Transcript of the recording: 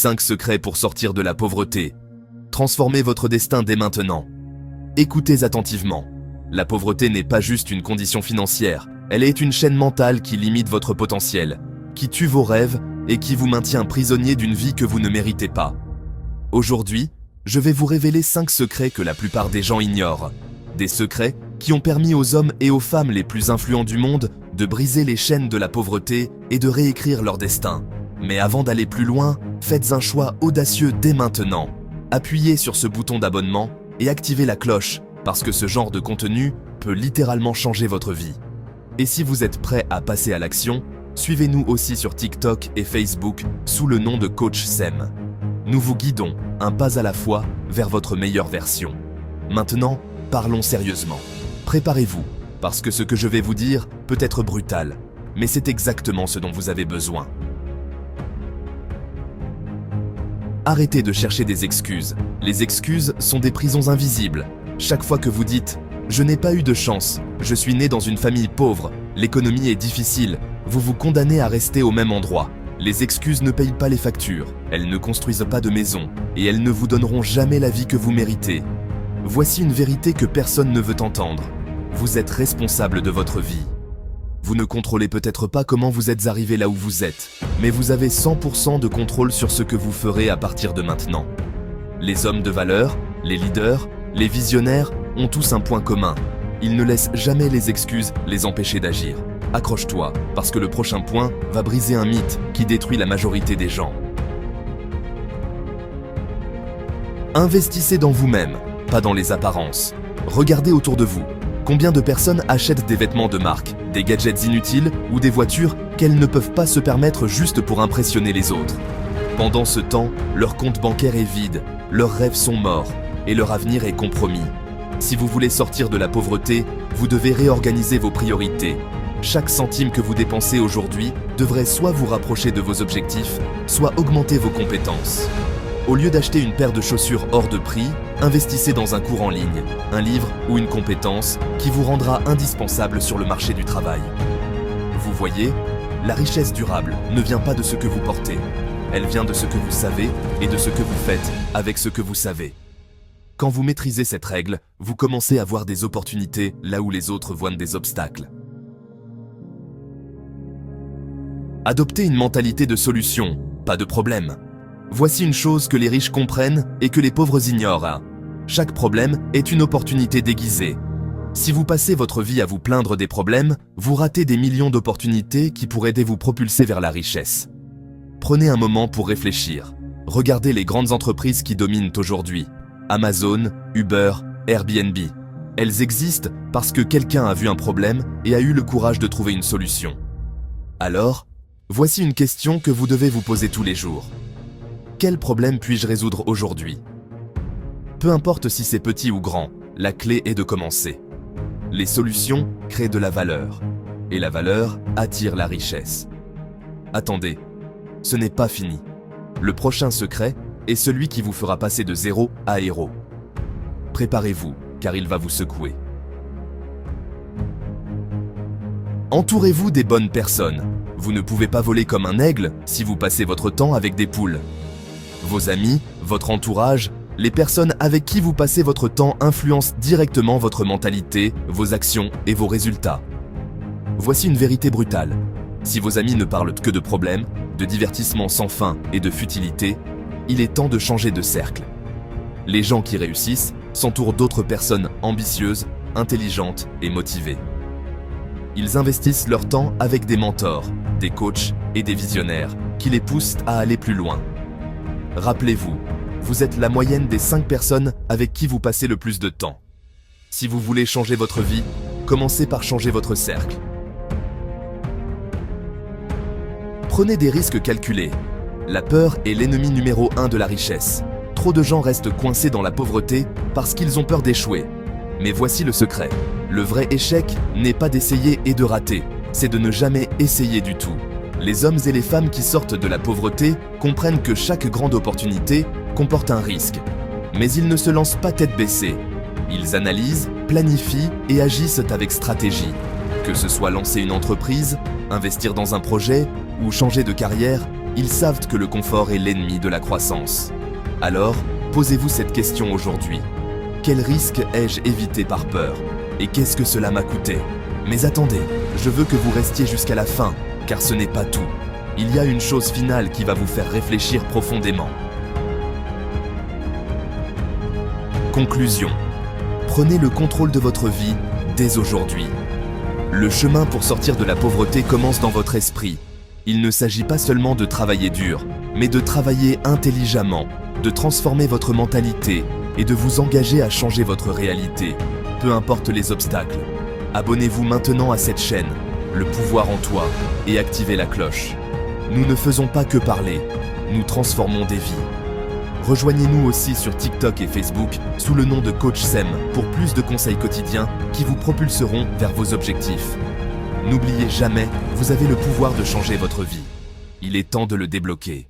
5 secrets pour sortir de la pauvreté. Transformez votre destin dès maintenant. Écoutez attentivement. La pauvreté n'est pas juste une condition financière, elle est une chaîne mentale qui limite votre potentiel, qui tue vos rêves et qui vous maintient prisonnier d'une vie que vous ne méritez pas. Aujourd'hui, je vais vous révéler 5 secrets que la plupart des gens ignorent. Des secrets qui ont permis aux hommes et aux femmes les plus influents du monde de briser les chaînes de la pauvreté et de réécrire leur destin. Mais avant d'aller plus loin, faites un choix audacieux dès maintenant. Appuyez sur ce bouton d'abonnement et activez la cloche, parce que ce genre de contenu peut littéralement changer votre vie. Et si vous êtes prêt à passer à l'action, suivez-nous aussi sur TikTok et Facebook sous le nom de Coach Sem. Nous vous guidons, un pas à la fois, vers votre meilleure version. Maintenant, parlons sérieusement. Préparez-vous, parce que ce que je vais vous dire peut être brutal, mais c'est exactement ce dont vous avez besoin. Arrêtez de chercher des excuses. Les excuses sont des prisons invisibles. Chaque fois que vous dites « Je n'ai pas eu de chance, je suis né dans une famille pauvre, l'économie est difficile », vous vous condamnez à rester au même endroit. Les excuses ne payent pas les factures, elles ne construisent pas de maison, et elles ne vous donneront jamais la vie que vous méritez. Voici une vérité que personne ne veut entendre. Vous êtes responsable de votre vie. Vous ne contrôlez peut-être pas comment vous êtes arrivé là où vous êtes, mais vous avez 100% de contrôle sur ce que vous ferez à partir de maintenant. Les hommes de valeur, les leaders, les visionnaires ont tous un point commun. Ils ne laissent jamais les excuses les empêcher d'agir. Accroche-toi, parce que le prochain point va briser un mythe qui détruit la majorité des gens. Investissez dans vous-même, pas dans les apparences. Regardez autour de vous. Combien de personnes achètent des vêtements de marque, des gadgets inutiles ou des voitures qu'elles ne peuvent pas se permettre juste pour impressionner les autres? Pendant ce temps, leur compte bancaire est vide, leurs rêves sont morts et leur avenir est compromis. Si vous voulez sortir de la pauvreté, vous devez réorganiser vos priorités. Chaque centime que vous dépensez aujourd'hui devrait soit vous rapprocher de vos objectifs, soit augmenter vos compétences. Au lieu d'acheter une paire de chaussures hors de prix, investissez dans un cours en ligne, un livre ou une compétence qui vous rendra indispensable sur le marché du travail. Vous voyez, la richesse durable ne vient pas de ce que vous portez. Elle vient de ce que vous savez et de ce que vous faites avec ce que vous savez. Quand vous maîtrisez cette règle, vous commencez à voir des opportunités là où les autres voient des obstacles. Adoptez une mentalité de solution, pas de problème. Voici une chose que les riches comprennent et que les pauvres ignorent. Chaque problème est une opportunité déguisée. Si vous passez votre vie à vous plaindre des problèmes, vous ratez des millions d'opportunités qui pourraient vous propulser vers la richesse. Prenez un moment pour réfléchir. Regardez les grandes entreprises qui dominent aujourd'hui. Amazon, Uber, Airbnb. Elles existent parce que quelqu'un a vu un problème et a eu le courage de trouver une solution. Alors, voici une question que vous devez vous poser tous les jours. Quel problème puis-je résoudre aujourd'hui? Peu importe si c'est petit ou grand, la clé est de commencer. Les solutions créent de la valeur, et la valeur attire la richesse. Attendez, ce n'est pas fini. Le prochain secret est celui qui vous fera passer de zéro à héros. Préparez-vous, car il va vous secouer. Entourez-vous des bonnes personnes. Vous ne pouvez pas voler comme un aigle si vous passez votre temps avec des poules. Vos amis, votre entourage, les personnes avec qui vous passez votre temps influencent directement votre mentalité, vos actions et vos résultats. Voici une vérité brutale. Si vos amis ne parlent que de problèmes, de divertissements sans fin et de futilité, il est temps de changer de cercle. Les gens qui réussissent s'entourent d'autres personnes ambitieuses, intelligentes et motivées. Ils investissent leur temps avec des mentors, des coachs et des visionnaires qui les poussent à aller plus loin. Rappelez-vous, vous êtes la moyenne des 5 personnes avec qui vous passez le plus de temps. Si vous voulez changer votre vie, commencez par changer votre cercle. Prenez des risques calculés. La peur est l'ennemi numéro 1 de la richesse. Trop de gens restent coincés dans la pauvreté parce qu'ils ont peur d'échouer. Mais voici le secret. Le vrai échec n'est pas d'essayer et de rater, c'est de ne jamais essayer du tout. Les hommes et les femmes qui sortent de la pauvreté comprennent que chaque grande opportunité comporte un risque. Mais ils ne se lancent pas tête baissée. Ils analysent, planifient et agissent avec stratégie. Que ce soit lancer une entreprise, investir dans un projet ou changer de carrière, Ils savent que le confort est l'ennemi de la croissance. Alors, posez-vous cette question aujourd'hui. Quel risque ai-je évité par peur? Et qu'est-ce que cela m'a coûté? Mais attendez, je veux que vous restiez jusqu'à la fin, car ce n'est pas tout. Il y a une chose finale qui va vous faire réfléchir profondément. Conclusion. Prenez le contrôle de votre vie dès aujourd'hui. Le chemin pour sortir de la pauvreté commence dans votre esprit. Il ne s'agit pas seulement de travailler dur, mais de travailler intelligemment, de transformer votre mentalité et de vous engager à changer votre réalité, peu importe les obstacles. Abonnez-vous maintenant à cette chaîne, Le Pouvoir en Toi, et activez la cloche. Nous ne faisons pas que parler, nous transformons des vies. Rejoignez-nous aussi sur TikTok et Facebook sous le nom de Coach Sem pour plus de conseils quotidiens qui vous propulseront vers vos objectifs. N'oubliez jamais, vous avez le pouvoir de changer votre vie. Il est temps de le débloquer.